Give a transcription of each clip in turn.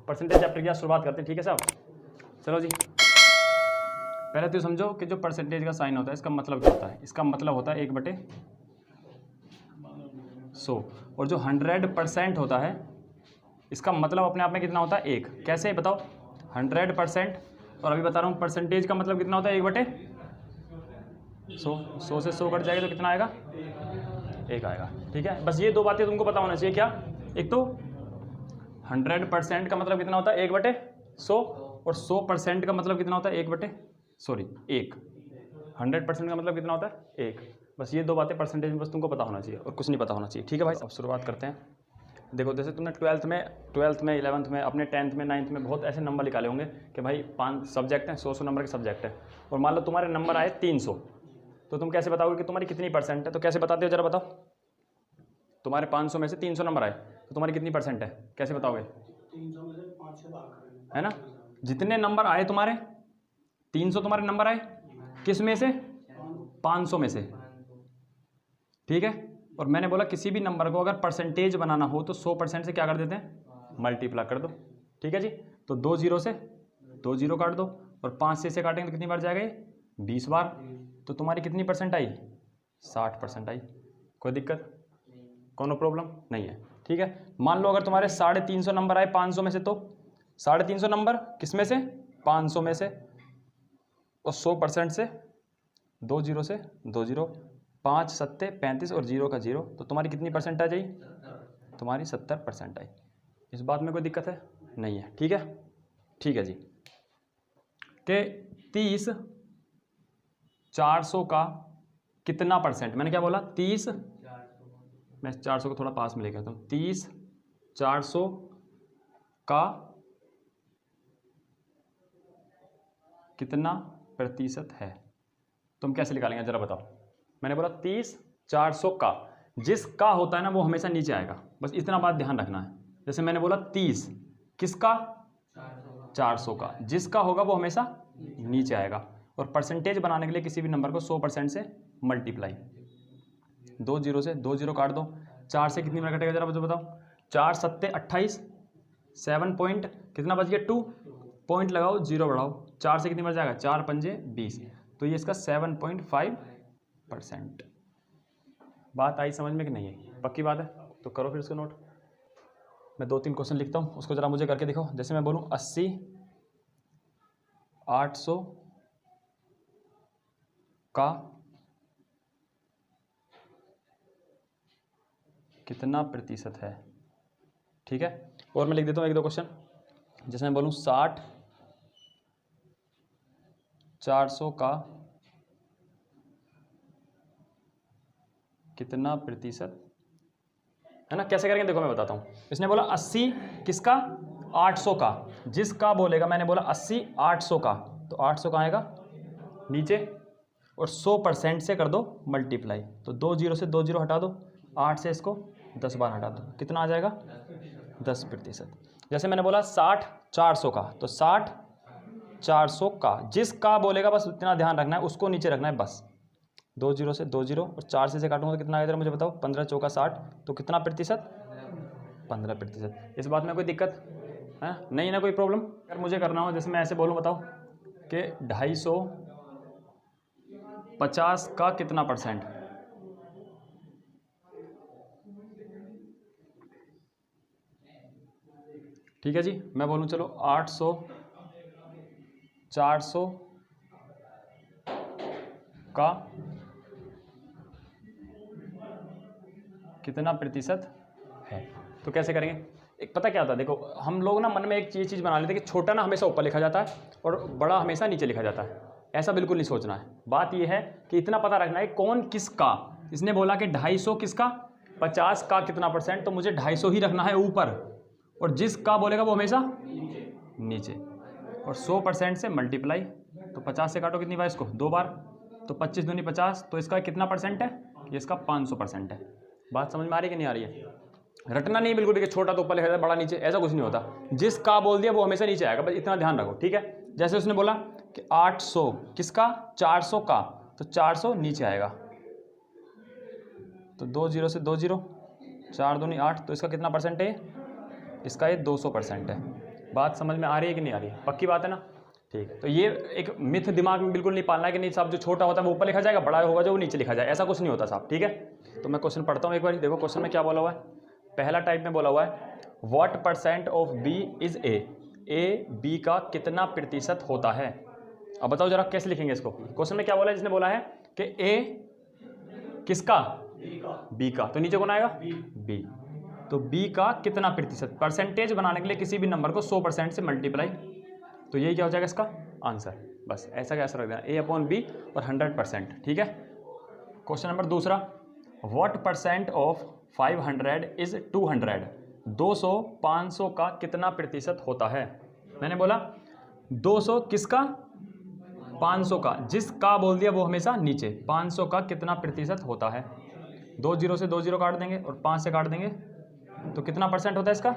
Percentage chapter की शुरुआत करते हैं, ठीक है साहब। चलो जी, पहले तो समझो कि जो परसेंटेज का साइन होता है इसका मतलब क्या होता है। इसका मतलब होता है 1/100। और जो 100% होता है इसका मतलब अपने आप में कितना होता है 1। कैसे बताओ, 100%। और अभी बता रहा हूँ परसेंटेज का मतलब कितना होता है 1/100। 100 से 100 कट जाएगा तो कितना आएगा, 1 आएगा। ठीक है, बस ये दो बातें तुमको पता होना चाहिए। क्या, एक तो 100% का मतलब कितना होता है 1/100, और 100% का मतलब कितना होता है 1। 100% का मतलब कितना होता है 1। बस ये दो बातें परसेंटेज में बस तुमको पता होना चाहिए और कुछ नहीं पता होना चाहिए। ठीक है भाई, अब शुरुआत करते हैं। देखो, जैसे तुमने 12th में 11th में, अपने 10th में 9th में बहुत ऐसे नंबर निकाले होंगे कि भाई 5 सब्जेक्ट हैं, 100 नंबर के सब्जेक्ट है, और मान लो तुम्हारे नंबर आए 300, तो तुम कैसे बताओगे कि तुम्हारी कितनी परसेंट है। तो कैसे बताते हो जरा बताओ। तुम्हारे 500 में से 300 नंबर आए तो तुम्हारी कितनी परसेंट है, कैसे बताओगे। 300 में से 5 से भाग करेंगे, है ना। जितने नंबर आए तुम्हारे 300 तुम्हारे नंबर आए, किस में से, 500 में से। ठीक है, और मैंने बोला किसी भी नंबर को अगर परसेंटेज बनाना हो तो 100% से क्या कर देते हैं, मल्टीप्लाई कर दो। ठीक है जी, तो 2 0 से 2 0 काट दो, और 5 से काटेंगे तो कितनी बार जाएगा ये, 20 बार। तो तुम्हारी कितनी परसेंट आई, 60% आई। कोई दिक्कत, कोनो प्रॉब्लम नहीं है। ठीक है, मान लो अगर तुम्हारे 350 नंबर आए 500 में से, तो 350 नंबर किस में से, 500 में से, और 100% से 2 0 से 2 0, 5 7 35 और 0 का 0, तो तुम्हारी कितनी परसेंट आ जाएगी, तुम्हारी 70% आई। इस बात में कोई दिक्कत है नहीं है। ठीक है, ठीक है जी। कि 30 400 का कितना परसेंट, मैंने क्या बोला 30, मैं 400 को थोड़ा पास में लेके आता हूँ। 30 400 का कितना प्रतिशत है, तुम कैसे निकालेंगे जरा बताओ। मैंने बोला 30 400 का, जिस का होता है ना वो हमेशा नीचे आएगा, बस इतना बात ध्यान रखना है। जैसे मैंने बोला 30 किसका, 400 का, जिसका होगा वो हमेशा नीचे आएगा। और परसेंटेज बनाने के लिए किसी भी नंबर को 100% से मल्टीप्लाई, 2 0 से 2 0 काट दो, 4 से कितनी बार कटेगा जरा मुझे बताओ। 4 7 28, 7 पॉइंट कितना बच गया 2, पॉइंट लगाओ 0 बढ़ाओ, 4 से कितनी बार जाएगा, 4 पंजे 20, तो ये इसका 7.5%। बात आई समझ में कि नहीं है, पक्की बात है। तो करो फिर उसको नोट। मैं 2-3 क्वेश्चन लिखता हूँ, उसको जरा मुझे करके दिखाओ। जैसे मैं बोलूँ 80 800 का कितना प्रतिशत है। ठीक है, और मैं लिख देता हूँ 1-2 क्वेश्चन। जैसे मैं बोलूँ 60 400 का कितना प्रतिशत है ना। कैसे करेंगे देखो मैं बताता हूँ। इसने बोला 80 किसका, 800 का, जिसका बोलेगा मैंने बोला 80 800 का, तो 800 का आएगा नीचे, और 100% से कर दो मल्टीप्लाई, तो 2 0 से 2 0 हटा दो, 8 से इसको 10 बार हटा दो, कितना आ जाएगा 10%। जैसे मैंने बोला 60 400 का, तो 60 400 का, जिसका बोलेगा बस इतना ध्यान रखना है, उसको नीचे रखना है बस। 2 0 से 2 0, और 4 से काटूंगा तो कितना आएगा मुझे बताओ, 15 चौका 60, तो कितना प्रतिशत, 15%। इस बात में कोई दिक्कत है नहीं ना, कोई प्रॉब्लम। अगर मुझे करना हो, जैसे मैं ऐसे बोलूँ बताओ कि 250 का कितना परसेंट, ठीक है जी। मैं बोलूँ चलो 800 400 का कितना प्रतिशत है, तो कैसे करेंगे। एक पता क्या होता है, देखो हम लोग ना मन में एक चीज़ बना लेते हैं कि छोटा ना हमेशा ऊपर लिखा जाता है और बड़ा हमेशा नीचे लिखा जाता है। ऐसा बिल्कुल नहीं सोचना है। बात यह है कि इतना पता रखना है कौन किसका। इसने बोला कि 250 किसका, 50 का कितना परसेंट, तो मुझे 250 ही रखना है ऊपर, और जिसका बोलेगा वो हमेशा नीचे, और 100% से मल्टीप्लाई, तो 50 से काटो कितनी बार इसको, 2 बार, तो 25 दूनी 50, तो इसका कितना परसेंट है, ये इसका 500% है। बात समझ में आ रही है कि नहीं आ रही है। रटना नहीं बिल्कुल भी कि छोटा तो ऊपर लिखा जाता है बड़ा नीचे, ऐसा कुछ नहीं होता। जिसका बोल दिया वो हमेशा नीचे आएगा, बस इतना ध्यान रखो। ठीक है, जैसे उसने बोला कि 800 किसका, 400 का, तो 400 नीचे आएगा, तो 2 0 से 2 0, 4 दूनी 8, तो इसका कितना परसेंट है, इसका ये 200% है। बात समझ में आ रही है कि नहीं आ रही है? पक्की बात है ना? ठीक है, तो ये एक मिथ दिमाग में बिल्कुल नहीं पालना है कि नहीं साहब जो छोटा होता है वो ऊपर लिखा जाएगा, बड़ा होगा जो वो नीचे लिखा जाए, ऐसा कुछ नहीं होता साहब। ठीक है, तो मैं क्वेश्चन पढ़ता हूँ एक बार, देखो क्वेश्चन में क्या बोला हुआ है। पहला टाइप में बोला हुआ है what % of B is A B का कितना प्रतिशत होता है। अब बताओ जरा कैसे लिखेंगे इसको। क्वेश्चन में क्या बोला है, जिसने बोला है कि ए किसका, बी का, तो नीचे कौन आएगा, बी। तो बी का कितना प्रतिशत, परसेंटेज बनाने के लिए किसी भी नंबर को 100% से मल्टीप्लाई, तो यही क्या हो जाएगा इसका आंसर। बस ऐसा कैसा रख देना, A/B और 100%। ठीक है, क्वेश्चन नंबर दूसरा, व्हाट % ऑफ 500 इज 200, 200 500 का कितना प्रतिशत होता है। मैंने बोला 200 किसका, 500 का, जिसका बोल दिया वो हमेशा नीचे, 500 का कितना प्रतिशत होता है। 2 0 से 2 0 काट देंगे और 5 से काट देंगे, तो कितना % होता है इसका,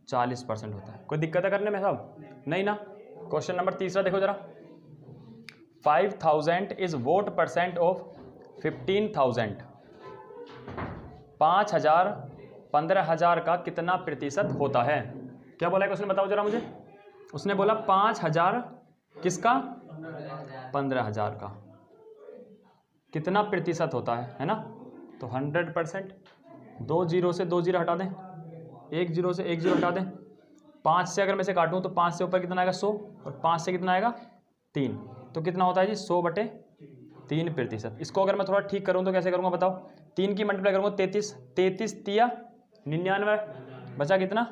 40% होता है। कोई दिक्कत है करने में साहब, नहीं ना। क्वेश्चन नंबर तीसरा देखो जरा, 5000 इज व्हाट % ऑफ 15,000, 5000 15,000 का कितना प्रतिशत होता है। क्या बोला है क्वेश्चन, बताओ जरा मुझे। उसने बोला 5000 किसका, 15,000 का कितना प्रतिशत होता है ना। तो 100%, 2 0 से 2 0 हटा दें, 1 0 से 1 0 हटा दें, 5 से अगर मैं से काटूं तो 5 से ऊपर कितना आएगा 100, और 5 से कितना आएगा 3, तो कितना होता है जी 100/3%। इसको अगर मैं थोड़ा ठीक करूं तो कैसे करूंगा बताओ, 3 की मल्टीप्लाई करूंगा 33, 33 तिया 99, बचा कितना,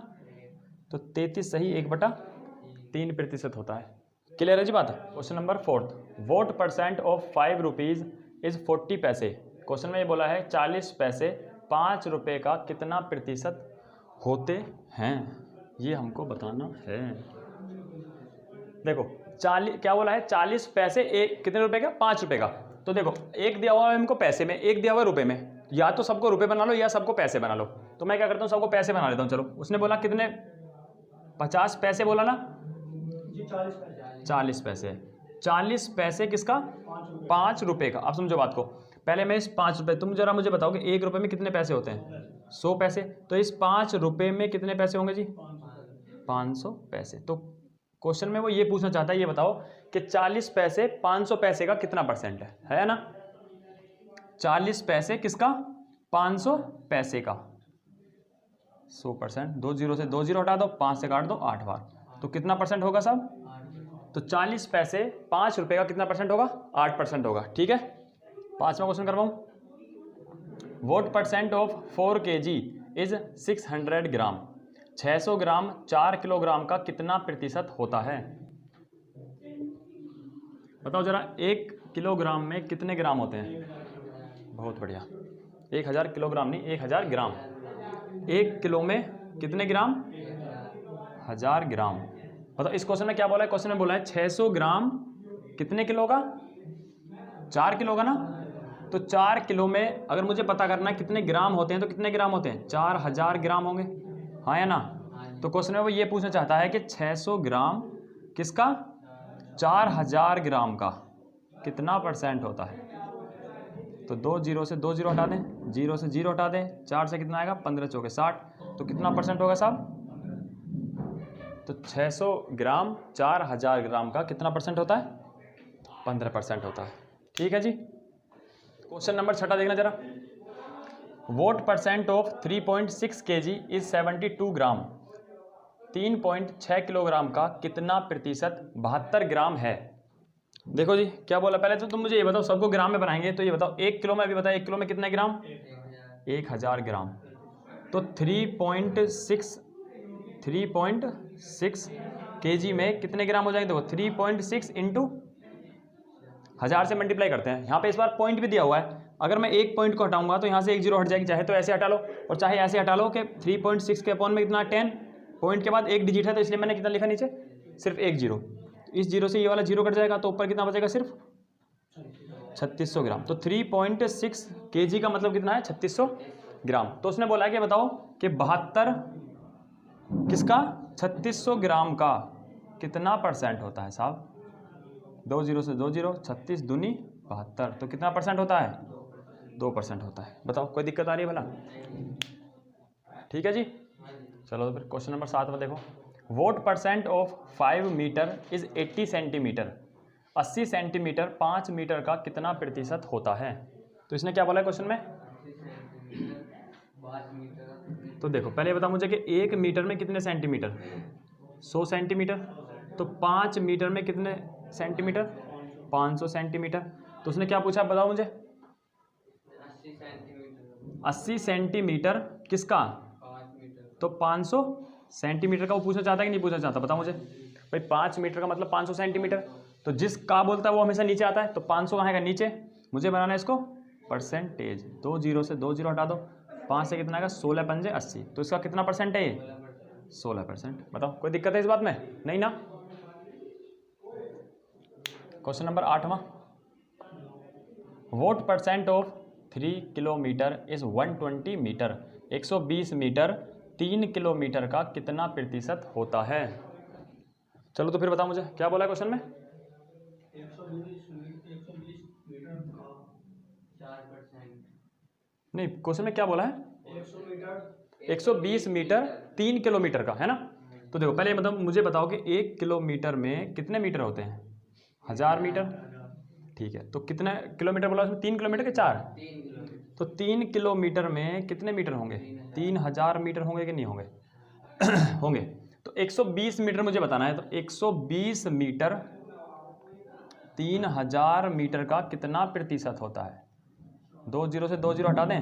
तो 33 सही 1/3% होता है। क्लियर है जी बात। Question number 4, what % of 5 rupees is 40 पैसे। क्वेश्चन में ये बोला है 40 पैसे 5 रुपये का कितना प्रतिशत होते हैं, ये हमको बताना है। देखो 40 क्या बोला है, 40 पैसे एक कितने रुपए का, 5 रुपये का। तो देखो एक दिया हुआ है हमको पैसे में, एक दिया हुआ है रुपये में, या तो सबको रुपये बना लो या सबको पैसे बना लो। तो मैं क्या करता हूँ, सबको पैसे बना लेता हूँ। चलो उसने बोला कितने, 50 पैसे बोला ना, 40 पैसे, 40 पैसे किसका, 5 रुपये का। अब समझो बात को, पहले मैं इस 5 रुपये, तुम जरा मुझे बताओ कि 1 रुपये में कितने पैसे होते हैं, 100 पैसे। तो इस 5 रुपये में कितने पैसे होंगे जी, 500 पैसे। तो क्वेश्चन में वो ये पूछना चाहता है, ये बताओ कि 40 पैसे 500 पैसे का कितना % है ना। 40 पैसे किसका, 500 पैसे का, 100%। 2 0 से 2 0 हटा दो, 5 से काट दो 8 बार, तो कितना % होगा साहब, तो 40 पैसे 5 रुपये का कितना % होगा, 8% होगा। ठीक है, 5वां क्वेश्चन करवाऊँ, what % of 4 kg is 600 gram, 600 gram 4 kilogram का कितना प्रतिशत होता है। बताओ जरा, 1 किलोग्राम में कितने ग्राम होते हैं। बहुत बढ़िया, 1000 किलोग्राम नहीं, 1000 ग्राम। 1 किलो में कितने ग्राम, 1000 ग्राम। बताओ इस क्वेश्चन में क्या बोला है, क्वेश्चन में बोला है 600 ग्राम कितने किलो का, 4 किलो का ना। तो 4 किलो में अगर मुझे पता करना है कितने ग्राम होते हैं, तो कितने ग्राम होते हैं, 4000 ग्राम होंगे, हाँ या ना। तो क्वेश्चन में वो ये पूछना चाहता है कि 600 ग्राम किसका, 4000 ग्राम का कितना % होता है। तो 2 0 से 2 0 हटा दें, 0 से 0 हटा दें, 4 से कितना आएगा, 15 चौके 60, तो कितना % होगा साहब, तो 600 ग्राम 4000 ग्राम का कितना % होता है, 15% होता है। ठीक है जी। क्वेश्चन नंबर 6 देखना जरा, what % of 3.6 kg is 72 gram, 3.6 kilogram का कितना प्रतिशत 72 ग्राम है। देखो जी क्या बोला, पहले तो तुम मुझे ये बताओ, सबको ग्राम में बनाएंगे, तो ये बताओ 1 किलो में, अभी बताओ 1 किलो में कितने ग्राम, 1000 ग्राम। तो 3.6 kg में कितने ग्राम हो जाएंगे, देखो 3.6 इंटू 1000 से मल्टीप्लाई करते हैं। यहाँ पे इस बार पॉइंट भी दिया हुआ है, अगर मैं एक पॉइंट को हटाऊंगा तो यहाँ से 1 0 हट जाएगी, चाहे तो ऐसे हटा लो और चाहे ऐसे हटा लो कि 3.6 के अपॉन में कितना 10, पॉइंट के बाद एक डिजिट है तो इसलिए मैंने कितना लिखा नीचे, सिर्फ 1 0। इस 0 से ये वाला 0 कट जाएगा, तो ऊपर कितना बचेगा, सिर्फ 3600 ग्राम। तो 3.6 kg का मतलब कितना है, 3600 ग्राम। तो उसने बोला है कि बताओ कि 72 किसका, 3600 ग्राम का कितना % होता है साहब। 2 0 से 2 0, 36 दूनी 72, तो कितना % होता है, 2% होता है। बताओ कोई दिक्कत आ रही है भला। ठीक है जी, चलो तो फिर क्वेश्चन नंबर 7 में देखो, what percent of 5 metre is 80 centimetre. 80 centimetre 5 metre का कितना प्रतिशत होता है? तो इसने क्या बोला है क्वेश्चन में? तो देखो पहले बता मुझे कि 1 मीटर में कितने सेंटीमीटर? 100 सेंटीमीटर। तो 5 मीटर में कितने सेंटीमीटर? 500 सेंटीमीटर। तो उसने क्या पूछा बताओ मुझे? 80 सेंटीमीटर किसका? 5 मीटर। तो 500 सेंटीमीटर का वो पूछना चाहता है कि नहीं पूछना चाहता? बताओ मुझे भाई। 5 मीटर का मतलब 500 सेंटीमीटर। तो जिस का बोलता है वो हमेशा नीचे आता है, तो 500 कहाँ आएगा? नीचे। मुझे बनाना है इसको परसेंटेज। 2 जीरो से 2 जीरो हटा दो, 5 से कितना आएगा? 16 पंजे 80। तो इसका कितना परसेंट है ये? 16%। बताओ कोई दिक्कत है इस बात में? नहीं ना। क्वेश्चन नंबर 8वां, what percent of 3 kilometre is 120 metre. 120 metre 3 kilometre का कितना प्रतिशत होता है? चलो तो फिर बताओ मुझे क्या बोला है क्वेश्चन में? 120 मीटर का 4%। नहीं, क्वेश्चन में क्या बोला है? 120 मीटर 3 किलोमीटर का, है ना। तो देखो पहले मतलब मुझे बताओ कि 1 किलोमीटर में कितने मीटर होते हैं? 1000 मीटर। ठीक है, तो कितने किलोमीटर बोला उसमें? 3 किलोमीटर के 4? 3 किलोमीटर। तो 3 किलोमीटर में कितने मीटर होंगे? 3000 मीटर होंगे कि नहीं होंगे? होंगे। तो 120 मीटर मुझे बताना है। तो 120 मीटर 3000 मीटर का कितना प्रतिशत होता है? 2 जीरो से 2 जीरो हटा दें,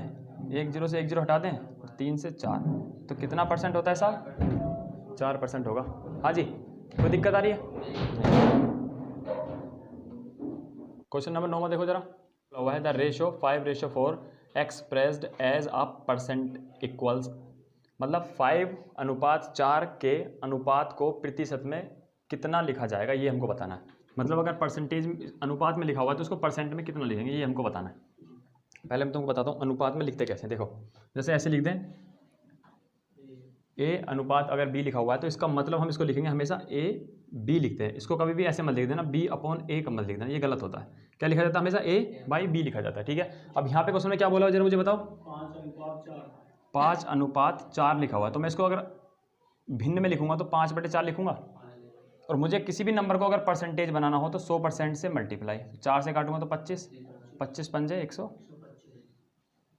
1 जीरो से 1 जीरो हटा दें, और 3 से 4, तो कितना परसेंट होता है साहब? 4% होगा। हाँ जी, कोई दिक्कत आ रही है? क्वेश्चन नंबर 9 में देखो जरा, हुआ है the ratio 5:4 expressed as a percent equals. मतलब 5:4 के अनुपात को प्रतिशत में कितना लिखा जाएगा, ये हमको बताना है। मतलब अगर परसेंटेज अनुपात में लिखा हुआ है तो उसको परसेंट में कितना लिखेंगे, ये हमको बताना है। पहले मैं तुमको बताता हूँ अनुपात में लिखते कैसे। देखो जैसे ऐसे लिख दें, ए अनुपात अगर बी लिखा हुआ है तो इसका मतलब हम इसको लिखेंगे हमेशा ए बी लिखते हैं। इसको कभी भी ऐसे मत लिख देना B/A का मत लिख देना, ये गलत होता है। क्या लिखा जाता है? हमेशा A/B लिखा जाता है। ठीक है, अब यहाँ पे क्वेश्चन में क्या बोला जरा मुझे बताओ? 5:4 लिखा हुआ है। तो मैं इसको अगर भिन्न में लिखूंगा तो 5/4 लिखूंगा। और मुझे किसी भी नंबर को अगर परसेंटेज बनाना हो तो 100% से मल्टीप्लाई, 4 से काटूंगा तो 25, 25 पंजे 100,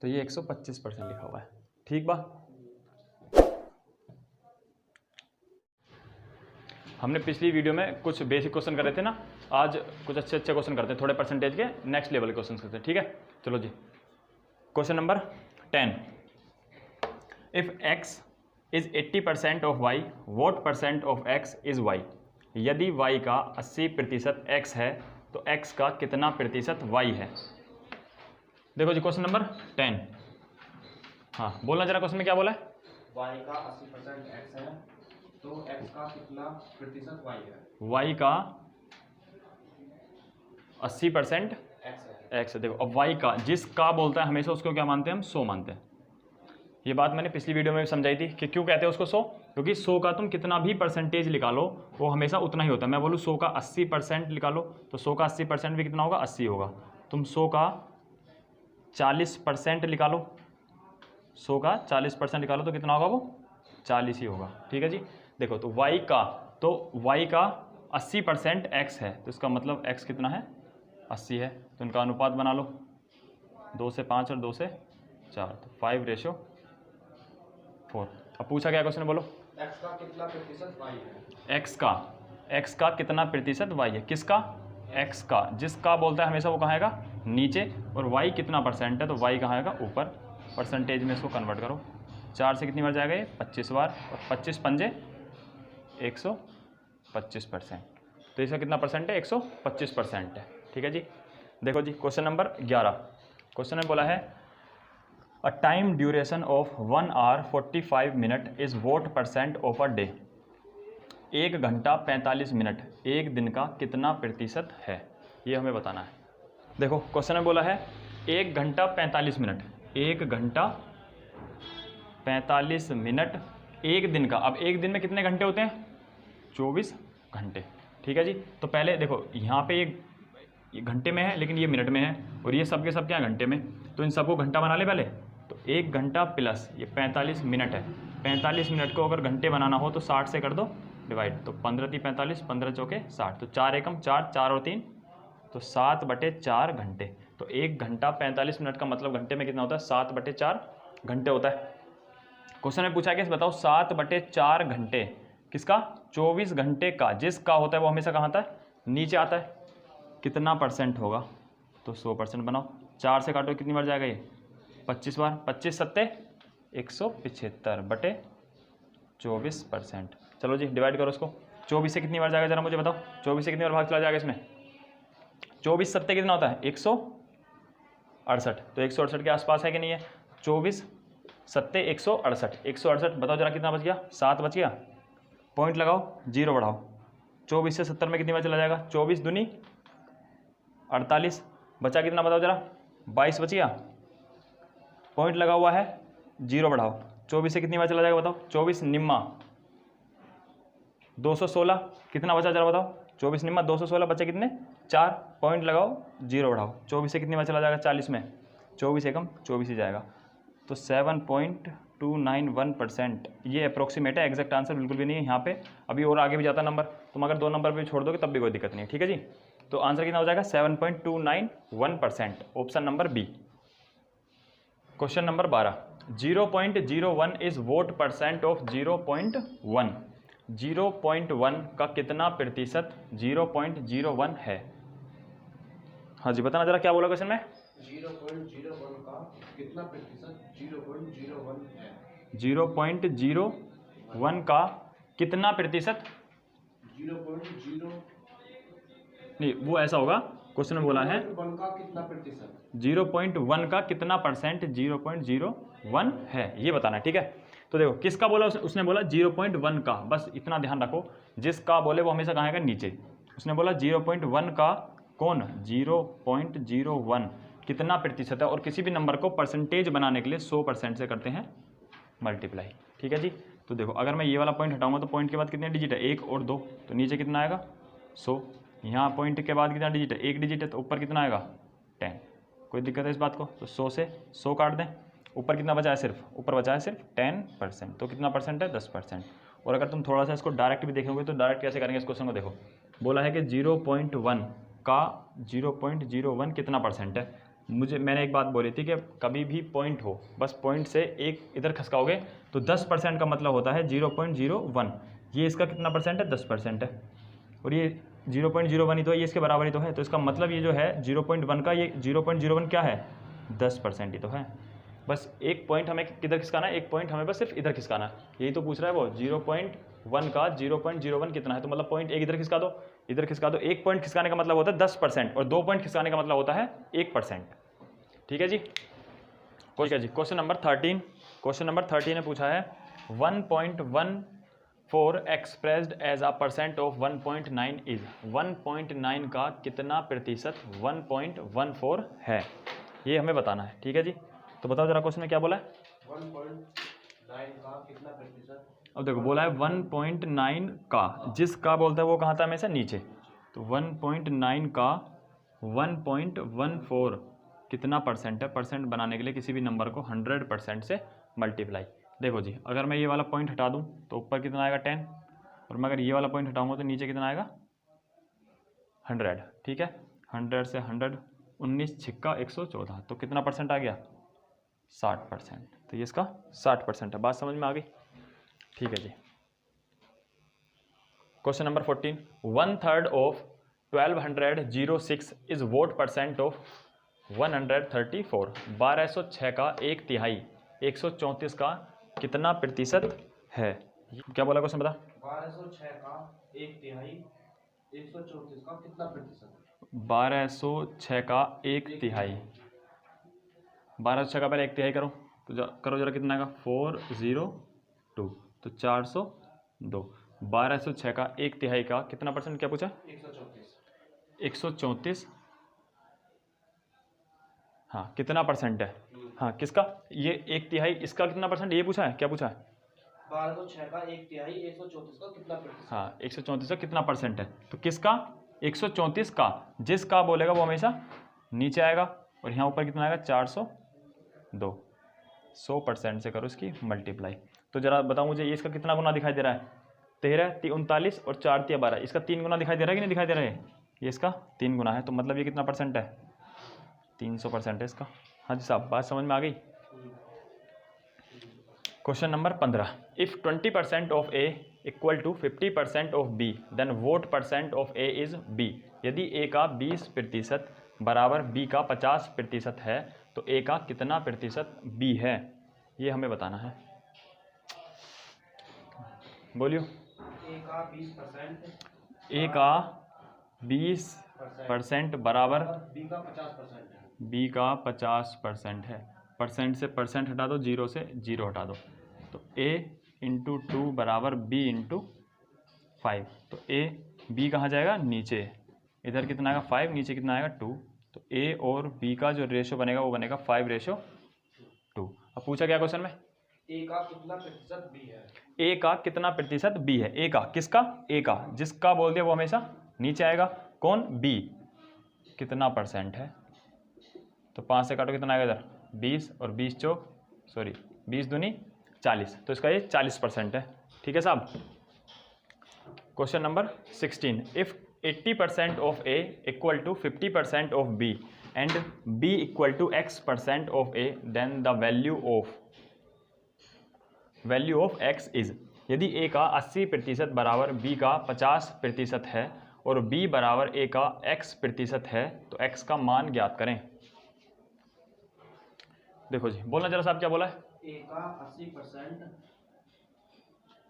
तो ये 125% लिखा हुआ है। ठीक बा। हमने पिछली वीडियो में कुछ बेसिक क्वेश्चन कर रहे थे ना, आज कुछ अच्छे क्वेश्चन करते हैं, थोड़े परसेंटेज के नेक्स्ट लेवल के क्वेश्चन करते हैं। ठीक है, चलो जी। Question number 10, if x is 80% of y, what percent of x is y। यदि y का 80% x है तो x का कितना प्रतिशत y है? देखो जी क्वेश्चन नंबर 10। हाँ बोलना जरा, क्वेश्चन में क्या बोला है? y का 80% x है तो x का कितना प्रतिशत y है? y का 80% x है। देखो अब y का, जिस का बोलता है हमेशा उसको क्या मानते हैं हम? 100 मानते हैं। ये बात मैंने पिछली वीडियो में भी समझाई थी कि क्यों कहते हैं उसको 100, क्योंकि 100 का तुम कितना भी परसेंटेज निकालो वो हमेशा उतना ही होता है। मैं बोलूँ 100 का 80% निकालो तो 100 का 80% भी कितना होगा? 80 होगा। तुम 100 का 40% निकालो, 100 का 40% निकालो तो कितना होगा? वो 40 ही होगा। ठीक है जी। देखो तो y का, तो y का 80% x है तो इसका मतलब x कितना है? 80 है। तो इनका अनुपात बना लो, 2 से 5 और 2 से 4, तो 5:4। अब पूछा क्या क्वेश्चन, बोलो? x का कितना प्रतिशत y है? x का कितना प्रतिशत y है? किसका? x का। जिसका बोलता है हमेशा वो कहाँ आएगा? नीचे। और y कितना परसेंट है तो y कहाँ आएगा? ऊपर। परसेंटेज में इसको कन्वर्ट करो, 4 से कितनी बार जाएगा ये? 25 बार, और 25 पंजे 125%। तो इसका कितना परसेंट है? 125% है। ठीक है जी। देखो जी क्वेश्चन नंबर 11। क्वेश्चन में बोला है a time duration of 1 hour 45 minute is what percent of a day. 1 घंटा 45 मिनट एक दिन का कितना प्रतिशत है, ये हमें बताना है। देखो क्वेश्चन में बोला है 1 घंटा 45 मिनट, 1 घंटा 45 मिनट एक दिन का। अब एक दिन में कितने घंटे होते हैं? 24 घंटे। ठीक है जी। तो पहले देखो यहाँ पे ये घंटे में है लेकिन ये मिनट में है, और ये सब के सब क्या घंटे में, तो इन सबको घंटा बना ले पहले। तो 1 घंटा प्लस ये 45 मिनट है। 45 मिनट को अगर घंटे बनाना हो तो 60 से कर दो डिवाइड, तो 15 × 45, 15 चौके 60, तो 4 एकम 4, 4 और 3 तो 7/4 घंटे। तो 1 घंटा 45 मिनट का मतलब घंटे में कितना होता है? 7/4 घंटे होता है। क्वेश्चन में पूछा कि बताओ 7/4 घंटे किसका? 24 घंटे का, जिसका होता है वो हमेशा कहाँ आता है? नीचे आता है। कितना परसेंट होगा? तो 100% बनाओ। 4 से काटो कितनी बार जाएगा ये? 25 बार। 25 सत्ते 175/24%। चलो जी डिवाइड करो उसको। 24 से कितनी बार जाएगा जरा मुझे बताओ? 24 से कितनी बार भाग चला जाएगा इसमें? 24 सत्ते कितना होता है? 168। तो 168 के आसपास है कि नहीं है? 24 सत्ते 168, 168 बताओ जरा कितना बच गया? 7 बच गया। पॉइंट लगाओ, 0 बढ़ाओ। 24 से 70 में कितनी बार चला जाएगा? 24 दूनी 48, बचा कितना बताओ जरा? 22 बच गया। पॉइंट लगा हुआ है, 0 बढ़ाओ। 24 से कितनी बार चला जाएगा बताओ? 24 निम्मा 216, कितना बचा जरा बताओ? 24 निम्मा 216, बचे कितने? 4। पॉइंट लगाओ, 0 बढ़ाओ। 24 से कितनी बार चला जाएगा? 40 में 24 एकम 24 ही जाएगा। तो 7.291%। ये अप्रोक्सीमेट है, एग्जैक्ट आंसर बिल्कुल भी नहीं है यहाँ पे। अभी और आगे भी जाता नंबर, तुम अगर 2 नंबर भी छोड़ दोगे तब भी कोई दिक्कत नहीं है। ठीक है जी, तो आंसर कितना हो जाएगा? 7.291%, option number B. Question number 12, 0.01 is what percent of 0.1। 0.1 का कितना प्रतिशत 0.01 है? हाँ जी बताना जरा, क्या बोला क्वेश्चन में? 0.01 का कितना प्रतिशत 0.01 है? 0.01 का कितना प्रतिशत? 0.0 नहीं, वो ऐसा होगा, क्वेश्चन में बोला है 1 का कितना प्रतिशत? 0.1 का कितना परसेंट 0.01 है, ये बताना है। ठीक है, तो देखो किसका बोला उसने बोला 0.1 का, बस इतना ध्यान रखो। जिसका बोले वो हमेशा कहाँ आएगा? नीचे। उसने बोला 0.1 का, कौन? 0.01 कितना प्रतिशत है। और किसी भी नंबर को परसेंटेज बनाने के लिए 100% से करते हैं मल्टीप्लाई। ठीक है जी, तो देखो अगर मैं ये वाला पॉइंट हटाऊंगा तो पॉइंट के बाद कितने डिजिट है? 1 और 2, तो नीचे कितना आएगा? 100। यहाँ पॉइंट के बाद कितना डिजिट है? 1 डिजिट है, तो ऊपर कितना आएगा? 10। कोई दिक्कत है इस बात को? तो 100 से 100 काट दें। ऊपर कितना बचा है? सिर्फ ऊपर बचा है सिर्फ 10%। तो कितना परसेंट है? 10%। और अगर तुम थोड़ा सा इसको डायरेक्ट भी देखोगे तो डायरेक्ट कैसे करेंगे इस क्वेश्चन को? देखो बोला है कि 0.1 का 0.01 कितना परसेंट है। मैंने एक बात बोली थी कि कभी भी पॉइंट हो, बस पॉइंट से एक इधर खसकाओगे तो 10% का मतलब होता है 0.01। ये इसका कितना परसेंट है? 10% है। और ये 0.01 ही तो है, ये इसके बराबर ही तो है। तो इसका मतलब ये जो है 0.1 का, ये 0.01 क्या है? 10% ही तो है। बस एक पॉइंट हमें किधर खिसकाना है? एक पॉइंट हमें बस सिर्फ इधर खिसकाना है। यही तो पूछ रहा है वो। 0.1 का 0.01 कितना है? तो मतलब पॉइंट एक इधर खिसका दो, इधर खिसका दो। एक पॉइंट खिसकाने का मतलब होता है 10% और 2 पॉइंट खिसकाने का मतलब होता है 1%। ठीक है जी, क्वेश्चन नंबर 13। क्वेश्चन नंबर 13 ने पूछा है 1.14 expressed as a percent of 1.9 is. 1.9 का कितना प्रतिशत 1.14 है, ये हमें बताना है। ठीक है जी, तो बताओ जरा क्वेश्चन में क्या बोला है? 1.9 का कितना प्रतिशत? अब देखो बोला है 1.9 का, जिसका बोलता है वो कहाँ था? हमेशा नीचे। तो 1.9 का 1.14 कितना परसेंट है? परसेंट बनाने के लिए किसी भी नंबर को 100% से मल्टीप्लाई। देखो जी अगर मैं ये वाला पॉइंट हटा दूं तो ऊपर कितना आएगा? 10। और मैं अगर ये वाला पॉइंट हटाऊंगा तो नीचे कितना आएगा? 100। ठीक है, 100 से 100 19 छिक्का 114, तो कितना परसेंट आ गया? 60%। तो ये इसका 60% है। बात समझ में आ गई? ठीक है जी, question number 14, 1/3 of 1206 is what percent of 134। 1206 का 1/3 134 का कितना प्रतिशत है? क्या बोला क्वेश्चन बता? 1206 का 1/3 134 का कितना प्रतिशत? 1206 का 1/3, 1206 का पहले 1/3 करो तो करो जरा कितना आएगा? 402, तो 402। 1206 का 1/3 का कितना परसेंट? क्या पूछा? 134। हाँ कितना परसेंट है? हाँ किसका? ये 1/3 इसका कितना परसेंट? ये पूछा है, क्या पूछा है? 1206 का 1/3 134 का कितना प्रतिशत? हाँ 134 का कितना परसेंट है? तो किसका? 134 का। जिसका बोलेगा वो हमेशा नीचे आएगा। और यहाँ ऊपर कितना आएगा? 402। 100% से करो इसकी मल्टीप्लाई। तो जरा बताओ मुझे ये इसका कितना गुना दिखाई दे रहा है? 13 39 और 4 3 12, इसका 3 गुना दिखाई दे रहा है कि नहीं दिखाई दे रहा है? ये इसका 3 गुना है, तो मतलब ये कितना परसेंट है? 300% है इसका। हाँ जी साहब, बात समझ में आ गई? Question number 15, if 20% of A equal to 50% of B then what percent of A is B. यदि ए का 20% बराबर बी का 50% है तो ए का कितना प्रतिशत बी है, ये हमें बताना है। बोलियो। ए का 20% ए का 20% बराबर बी का 50% है। बी का 50% है। परसेंट से परसेंट हटा दो, जीरो से जीरो हटा दो, तो a इंटू 2 बराबर b इंटू 5। तो a b कहाँ जाएगा? नीचे। इधर कितना आएगा? 5, नीचे कितना आएगा? 2। तो a और b का जो रेशो बनेगा वो बनेगा 5:2। अब पूछा क्या क्वेश्चन में? ए का कितना प्रतिशत बी है? a का कितना प्रतिशत b है? a का किसका? a का, जिसका बोल दिया वो हमेशा नीचे आएगा। कौन? b। कितना परसेंट है? तो 5 से काटो, कितना आएगा इधर? 20 और 20 दूनी 40, तो इसका ये 40% है। ठीक है साहब। Question number 16, if 80% of A equal to 50% of B and B equal to x% of A then the value of x is. यदि a का 80% बराबर b का 50% है और b बराबर a का x% है तो x का मान ज्ञात करें। देखो जी, बोलना जरा साहब, क्या बोला है? ए का 80%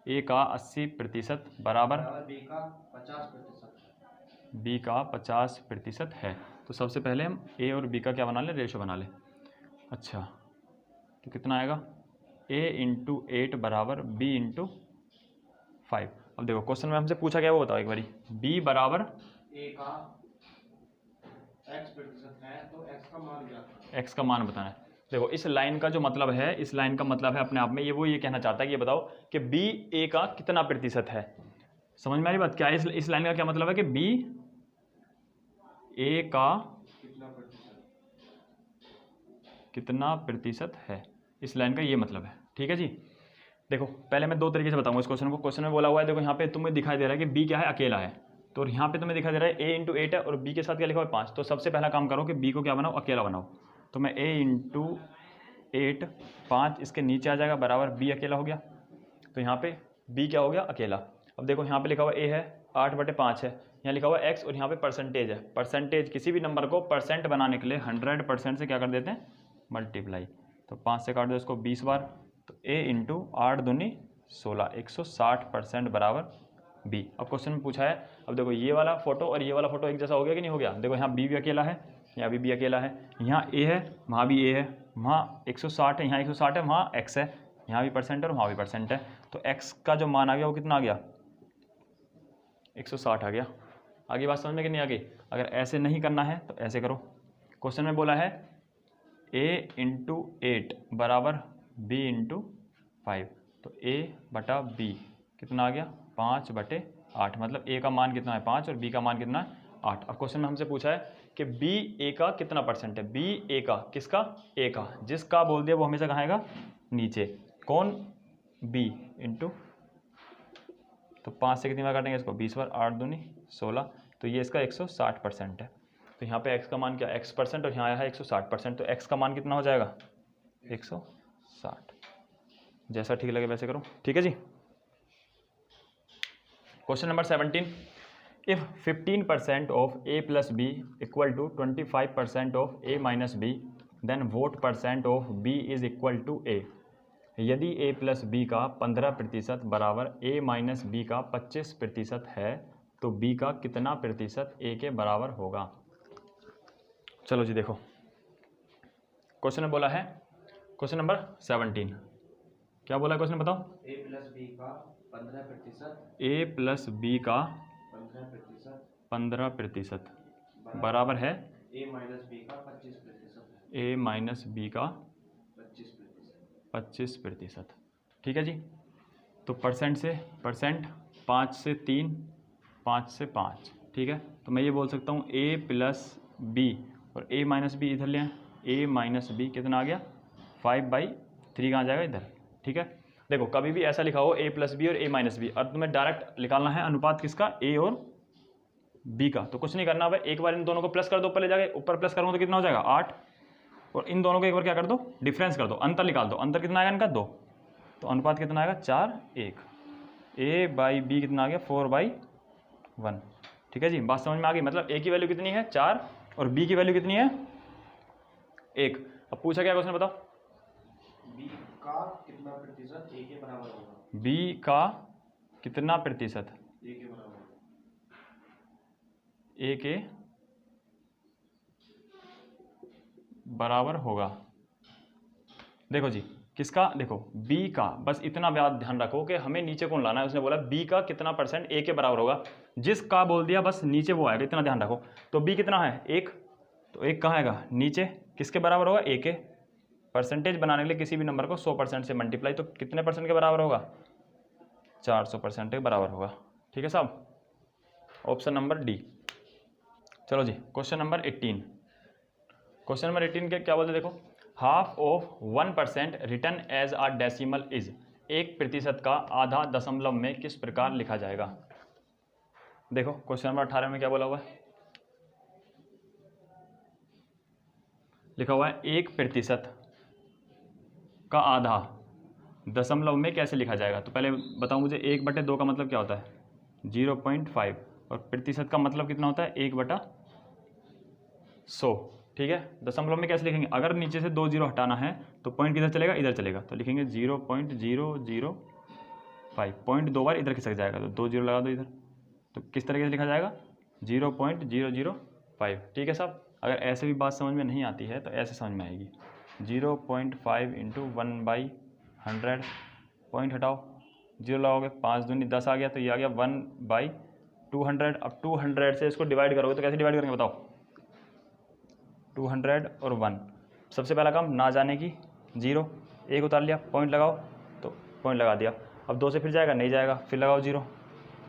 a का 80% बराबर बी का 50%। b का 50% है। तो सबसे पहले हम a और b का क्या बना लें? रेशो बना लें। अच्छा, तो कितना आएगा? a इंटू 8 बराबर b इंटू 5। अब देखो क्वेश्चन में हमसे पूछा क्या, वो बताओ एक बारी। b बराबर ए का x% है तो x का मान क्या था? x का मान बताना है। देखो इस लाइन का जो मतलब है, इस लाइन का मतलब है अपने आप में ये कहना चाहता है कि ये बताओ कि b a का कितना प्रतिशत है। समझ में आ रही बात? क्या है इस लाइन का क्या मतलब है कि b a का कितना प्रतिशत है, इस लाइन का ये मतलब है। ठीक है जी। देखो पहले मैं दो तरीके से बताऊंगा इस क्वेश्चन को। क्वेश्चन में बोला हुआ है, देखो यहाँ पे तुम्हें दिखाई दे रहा है कि b क्या है? अकेला है। तो यहाँ पे तुम्हें दिखाई दे रहा है a इंटू 8 है और b के साथ क्या लिखा हुआ है? 5। तो सबसे पहला काम करो कि b को क्या बनाओ? अकेला बनाओ। तो मैं a इंटू 8 5 इसके नीचे आ जाएगा बराबर b अकेला हो गया। तो यहाँ पे b क्या हो गया? अकेला। अब देखो यहाँ पे लिखा हुआ a है 8/5 है, यहाँ लिखा हुआ x और यहाँ पे परसेंटेज है। परसेंटेज किसी भी नंबर को परसेंट बनाने के लिए 100% से क्या कर देते हैं? मल्टीप्लाई। तो 5 से काट दो इसको 20 बार, तो a इंटू 8 दूनी 16 160% बराबर b। अब क्वेश्चन में पूछा है, अब देखो ये वाला फोटो और ये वाला फोटो एक जैसा हो गया कि नहीं हो गया? देखो यहाँ b भी अकेला है, यहाँ भी अकेला है, यहाँ a है, वहाँ भी a है, वहाँ 160 है, यहाँ 160 है, वहाँ x है, यहाँ भी परसेंट है और वहाँ भी परसेंट है। तो x का जो मान आ गया वो कितना आ गया? 160 आ गया। आगे बात समझ में कि नहीं आ गई? अगर ऐसे नहीं करना है तो ऐसे करो। क्वेश्चन में बोला है a इंटू 8 बराबर b इंटू 5। तो a बटा b कितना आ गया? 5/8। मतलब a का मान कितना है? 5 और b का मान कितना है? 8। अब क्वेश्चन में हमसे पूछा है कि b a का कितना परसेंट है? b a का, किसका? a का, जिसका बोल दिया वो हमेशा कहाँ आएगा? नीचे। कौन? b इंटू, तो 5 से कितनी बार काटेंगे इसको? 20 बार, 8 दूनी 16। तो ये इसका 160% है। तो यहाँ पे x का मान क्या? x% और यहाँ आया है 160%। तो x का मान कितना हो जाएगा? 160। जैसा ठीक लगे वैसे करो। ठीक है जी। Question number 17, if 15% of a plus B equal to 25% of a minus B then what percent of b is equal to a। यदि a प्लस बी का 15% बराबर a माइनस बी का 25% है तो b का कितना प्रतिशत a के बराबर होगा? चलो जी देखो, क्वेश्चन में बोला है, क्वेश्चन नंबर 17 क्या बोला है क्वेश्चन बताओ? a प्लस बी का 15%, a प्लस बी का 15% बराबर है a माइनस बी का 25%। a माइनस बी का 25%। 25%। ठीक है जी। तो परसेंट से परसेंट, 5 से 3, 5 से 5। ठीक है, तो मैं ये बोल सकता हूँ a प्लस बी और a माइनस बी इधर ले आए, a माइनस बी कितना आ गया? 5/3 कहाँ जाएगा? इधर। ठीक है, देखो कभी भी ऐसा लिखा हो a प्लस बी और a माइनस बी, और तुम्हें डायरेक्ट निकालना है अनुपात किसका, a और b का, तो कुछ नहीं करना है, एक बार इन दोनों को प्लस कर दो, ऊपर ले जाके ऊपर प्लस करूँगा तो कितना हो जाएगा 8, और इन दोनों को एक बार क्या कर दो, डिफरेंस कर दो, अंतर निकाल दो, अंतर कितना आएगा इनका 2, तो अनुपात कितना आएगा 4:1, a बाई बी कितना आ गया 4/1। ठीक है जी, बात समझ में आ गई। मतलब a की वैल्यू कितनी है 4 और b की वैल्यू कितनी है 1। अब पूछा क्या क्वेश्चन बताओ, b का कितना प्रतिशत a के बराबर होगा, b का कितना प्रतिशत a के बराबर होगा, a के बराबर होगा। देखो जी किसका, देखो b का, बस इतना ध्यान रखो कि हमें नीचे कौन लाना है, उसने बोला b का कितना परसेंट a के बराबर होगा, जिसका बोल दिया बस नीचे वो आएगा, इतना ध्यान रखो। तो b कितना है 1, तो 1 कहाँ आएगा नीचे, किसके बराबर होगा a के, परसेंटेज बनाने के लिए किसी भी नंबर को 100% से मल्टीप्लाई, तो कितने परसेंट के बराबर होगा 400% के बराबर होगा। ठीक है साहब, ऑप्शन नंबर डी। चलो जी क्वेश्चन नंबर 18, क्वेश्चन नंबर 18 के क्या बोलते देखो, half of 1% return as a decimal is, 1% का आधा दशमलव में किस प्रकार लिखा जाएगा। देखो क्वेश्चन नंबर 18 में क्या बोला हुआ है, लिखा हुआ है 1% का आधा दशमलव में कैसे लिखा जाएगा। तो पहले बताओ मुझे 1/2 का मतलब क्या होता है 0.5, और प्रतिशत का मतलब कितना होता है 1/100। ठीक है, दशमलव में कैसे लिखेंगे, अगर नीचे से 2 जीरो हटाना है तो पॉइंट किधर चलेगा, इधर चलेगा, तो लिखेंगे 0.005, पॉइंट 2 बार इधर खिसक जाएगा, तो 2 जीरो लगा दो इधर, तो किस तरीके से लिखा जाएगा 0.005। ठीक है साहब, अगर ऐसे भी बात समझ में नहीं आती है तो ऐसे समझ में आएगी, 0.5 × 1/100, पॉइंट हटाओ, जीरो लगाओगे, 5 दूनी 10 आ गया, तो ये आ गया 1/200। अब 200 से इसको डिवाइड करोगे तो कैसे डिवाइड करेंगे बताओ, 200 और 1, सबसे पहला काम ना जाने की 0, 1 उतार लिया, पॉइंट लगाओ, तो पॉइंट लगा दिया। अब 2 से फिर जाएगा, नहीं जाएगा, फिर लगाओ 0,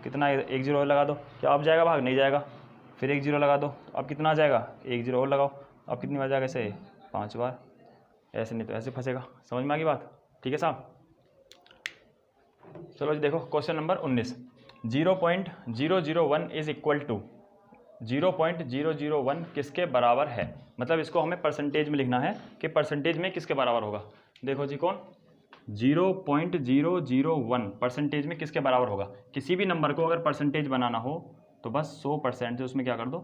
कितना 1 0 और लगा दो, क्या अब जाएगा भाग, नहीं जाएगा, फिर 1 0 लगा दो, तो अब कितना आ जाएगा 1 0 और लगाओ, अब कितनी बार जाएगा, ऐसे 5 बार, ऐसे नहीं तो ऐसे फंसेगा। समझ में आ गई बात। ठीक है साहब, चलो जी देखो question number 19, 0.001 is equal to 0.001 किसके बराबर है, मतलब इसको हमें परसेंटेज में लिखना है कि परसेंटेज में किसके बराबर होगा। देखो जी कौन, 0.001 परसेंटेज में किसके बराबर होगा। किसी भी नंबर को अगर परसेंटेज बनाना हो तो बस 100% से उसमें क्या कर दो,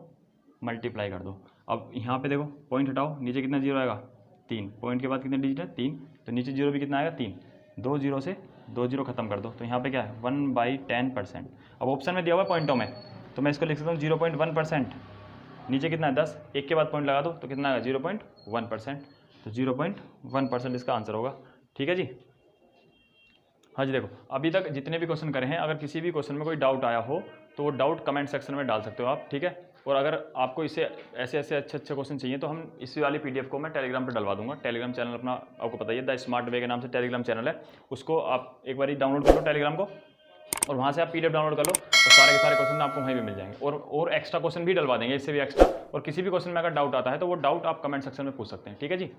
मल्टीप्लाई कर दो। अब यहाँ पे देखो पॉइंट हटाओ, नीचे कितना जीरो आएगा 3, पॉइंट के बाद कितने डिजिट है 3, तो नीचे जीरो भी कितना आएगा 3, 2 जीरो से 2 जीरो खत्म कर दो, तो यहाँ पे क्या है 1/10%। अब ऑप्शन में दिया हुआ है पॉइंटों में, तो मैं इसको लिख सकता हूँ 0.1%, नीचे कितना है 10, 1 के बाद पॉइंट लगा दो तो कितना आएगा 0.1%, तो 0.1% इसका आंसर होगा। ठीक है जी, हाँ जी। देखो अभी तक जितने भी क्वेश्चन करे हैं, अगर किसी भी क्वेश्चन में कोई डाउट आया हो तो वो डाउट कमेंट सेक्शन में डाल सकते हो आप। ठीक है, और अगर आपको इससे ऐसे अच्छे क्वेश्चन चाहिए तो हम इसी वाली PDF को मैं टेलीग्राम पे डलवा दूंगा। टेलीग्राम चैनल अपना आपको पता ही है, द स्मार्ट वे के नाम से टेलीग्राम चैनल है, उसको आप एक बार डाउनलोड कर लो टेलीग्राम को, और वहाँ से आप PDF डाउनलोड कर लो, तो सारे के सारे क्वेश्चन आपको वहीं पे मिल जाएंगे, और एक्स्ट्रा क्वेश्चन भी डलवा देंगे, इससे भी एक्स्ट्रा। और किसी भी क्वेश्चन में अगर डाउट आता है तो वो डाउट आप कमेंट सेक्शन में पूछ सकते हैं। ठीक है जी।